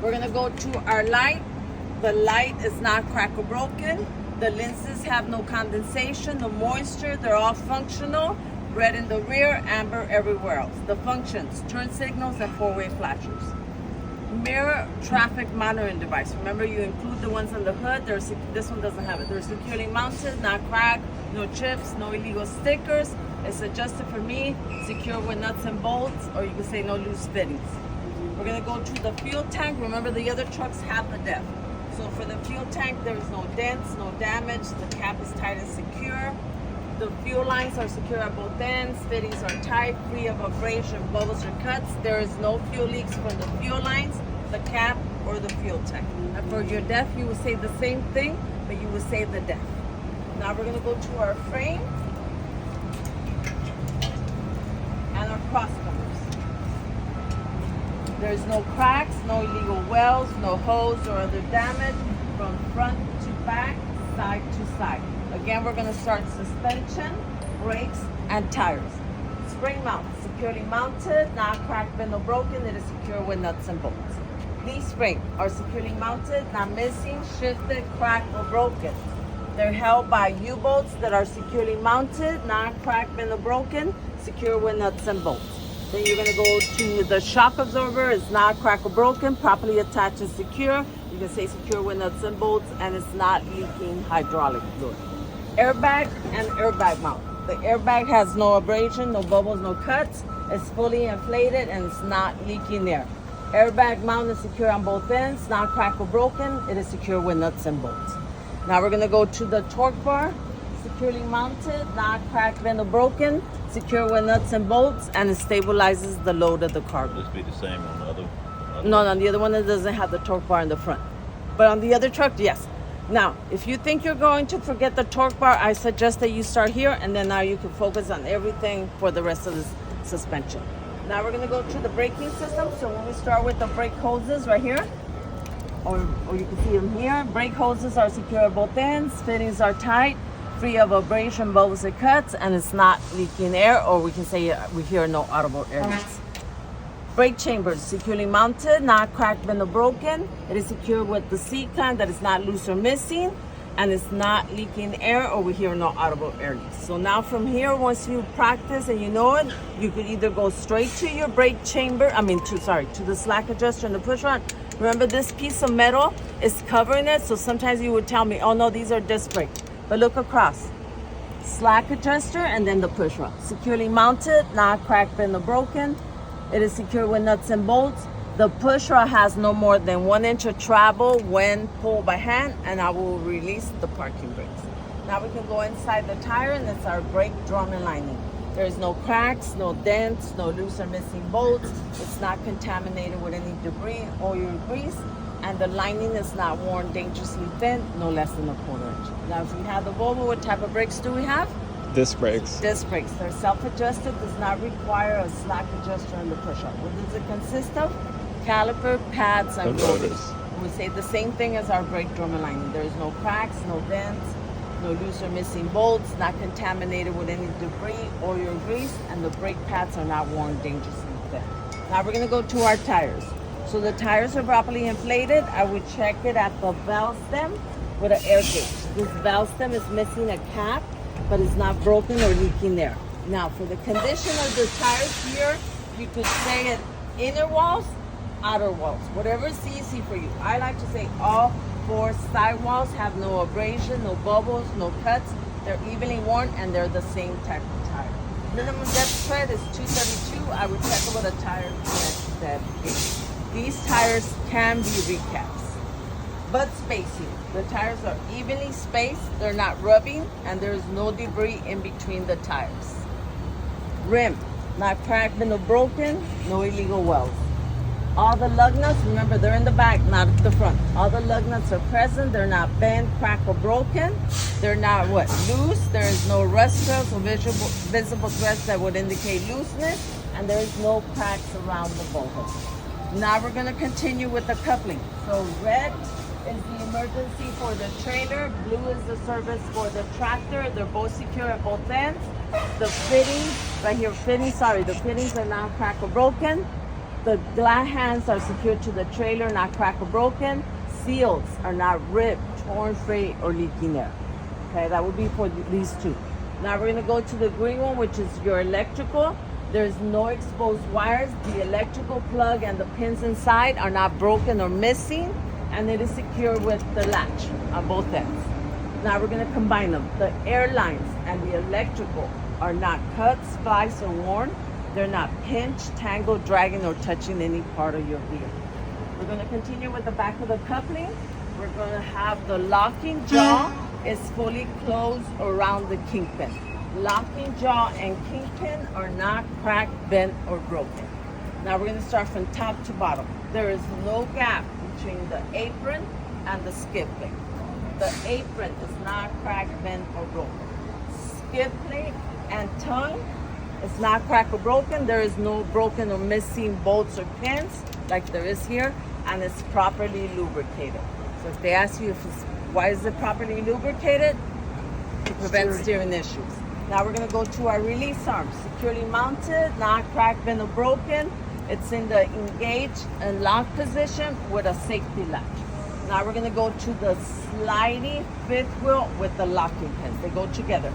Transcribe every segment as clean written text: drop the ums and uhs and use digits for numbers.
We're gonna go to our light. The light is not cracked or broken. The lenses have no condensation, no moisture. They're all functional. Red in the rear, amber everywhere else. The functions: turn signals and four-way flashers. Mirror traffic monitoring device. Remember, you include the ones on the hood. This one doesn't have it. They're securely mounted, not cracked, no chips, no illegal stickers. It's adjusted for me, secure with nuts and bolts, or you can say no loose fittings. We're gonna go to the fuel tank. Remember, the other trucks have the depth. So for the fuel tank, there is no dents, no damage. The cap is tight and secure. The fuel lines are secure at both ends. Fittings are tight, free of abrasion, bubbles, or cuts. There is no fuel leaks from the fuel lines, the cap, or the fuel tank. And for your depth, you will say the same thing, but you will say the depth. Now we're gonna go to our frame and our cross covers. There's no cracks, no illegal welds, no holes or other damage from front to back, side to side. Again, we're gonna start suspension, brakes, and tires. Spring mount, securely mounted, not cracked, bent, or broken. It is secure with nuts and bolts. These springs are securely mounted, not missing, shifted, cracked, or broken. They're held by U-bolts that are securely mounted, not cracked, bent, or broken, secure with nuts and bolts. Then you're gonna go to the shock absorber. It's not cracked or broken, properly attached and secure. You can say secure with nuts and bolts, and it's not leaking hydraulic fluid. Airbag and airbag mount. The airbag has no abrasion, no bubbles, no cuts. It's fully inflated and it's not leaking there. Airbag mount is secure on both ends, not cracked or broken. It is secure with nuts and bolts. Now we're gonna go to the torque bar. Securely mounted, not cracked, bent, or broken. Secure with nuts and bolts, and it stabilizes the load of the cargo. This be the same on the other? No, on the other one it doesn't have the torque bar in the front. But on the other truck, yes. Now, if you think you're going to forget the torque bar, I suggest that you start here, and then now you can focus on everything for the rest of the suspension. Now we're gonna go to the braking system. So when we start with the brake hoses right here, or you can see them here. Brake hoses are secure at both ends. Fittings are tight, free of abrasion, bubbles, and cuts, and it's not leaking air, or we can say we hear no audible air leaks. Brake chambers securely mounted, not cracked, bent, or broken. It is secure with the C-con that is not loose or missing, and it's not leaking air, or we hear no audible air leaks. So now from here, once you practice and you know it, you could either go straight to your brake chamber, to the slack adjuster and the push rod. Remember, this piece of metal is covering it, so sometimes you would tell me, oh no, these are disc brakes. But look across. Slack adjuster and then the push rod. Securely mounted, not cracked, bent, or broken. It is secure with nuts and bolts. The push rod has no more than 1 inch of travel when pulled by hand, and I will release the parking brakes. Now we can go inside the tire, and it's our brake drum and lining. There's no cracks, no dents, no loose or missing bolts. It's not contaminated with any debris, oil, or grease. And the lining is not worn, dangerously bent, no less than 1/4 inch. Now, if we have the Volvo, what type of brakes do we have? Disc brakes. Disc brakes. They're self-adjusted, does not require a slack adjuster in the push-up. What does it consist of? Caliper, pads, and rotors. We say the same thing as our brake drum and lining. There is no cracks, no dents, no loose or missing bolts, not contaminated with any debris, oil, or grease, and the brake pads are not worn, dangerously bent. Now we're gonna go to our tires. So the tires are properly inflated. I would check it at the valve stem with an air gauge. This valve stem is missing a cap, but it's not broken or leaking there. Now for the condition of the tires here, you could say it inner walls, outer walls, whatever is easy for you. I like to say all 4 side walls have no abrasion, no bubbles, no cuts. They're evenly worn, and they're the same type of tire. Minimum depth tread is 232. I would check it with a tire tread gauge. These tires can be recaps. But spacing. The tires are evenly spaced, they're not rubbing, and there's no debris in between the tires. Rim, not cracked, bent, or broken, no illegal welds. All the lug nuts, remember they're in the back, not at the front. All the lug nuts are present, they're not bent, cracked, or broken. They're not loose, there is no rust trails or visible threads that would indicate looseness, and there is no cracks around the bolt hole. Now we're gonna continue with the coupling. So red is the emergency for the trailer, blue is the service for the tractor. They're both secure at both ends. The fittings, right here, the fittings are not cracked or broken. The glad hands are secured to the trailer, not cracked or broken. Seals are not ripped, torn, frayed, or leaking air. Okay, that would be for these two. Now we're gonna go to the green one, which is your electrical. There's no exposed wires. The electrical plug and the pins inside are not broken or missing, and it is secured with the latch on both ends. Now we're gonna combine them. The air lines and the electrical are not cut, spliced, or worn. They're not pinched, tangled, dragging, or touching any part of your vehicle. We're gonna continue with the back of the coupling. We're gonna have the locking jaw is fully closed around the kingpin. Locking jaw and kingpin are not cracked, bent, or broken. Now we're gonna start from top to bottom. There is no gap between the apron and the skid plate. The apron is not cracked, bent, or broken. Skid plate and tongue is not cracked or broken. There is no broken or missing bolts or pins like there is here, and it's properly lubricated. So if they ask you why is it properly lubricated? To prevent steering issues. Now we're gonna go to our release arm. Securely mounted, not cracked, bent, or broken. It's in the engage and lock position with a safety latch. Now we're gonna go to the sliding fifth wheel with the locking pins. They go together.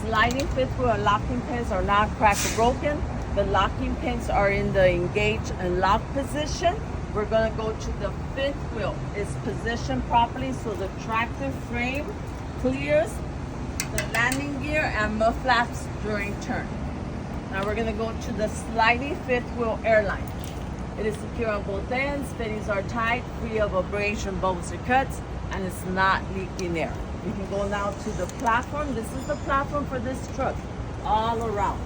Sliding fifth wheel and locking pins are not cracked or broken. The locking pins are in the engage and lock position. We're gonna go to the fifth wheel. It's positioned properly so the tractor frame clears the landing gear and mud flaps during turn. Now we're gonna go to the sliding fifth wheel airline. It is secure on both ends. Fittings are tight, free of abrasion, bumps, or cuts, and it's not leaking air. We can go now to the platform. This is the platform for this truck, all around.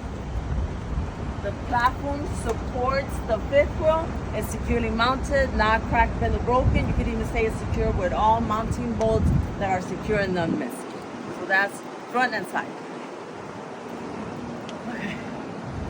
The platform supports the fifth wheel. It's securely mounted, not cracked, bent, or broken. You could even say it's secure with all mounting bolts that are secure and none missing. So that's front and side.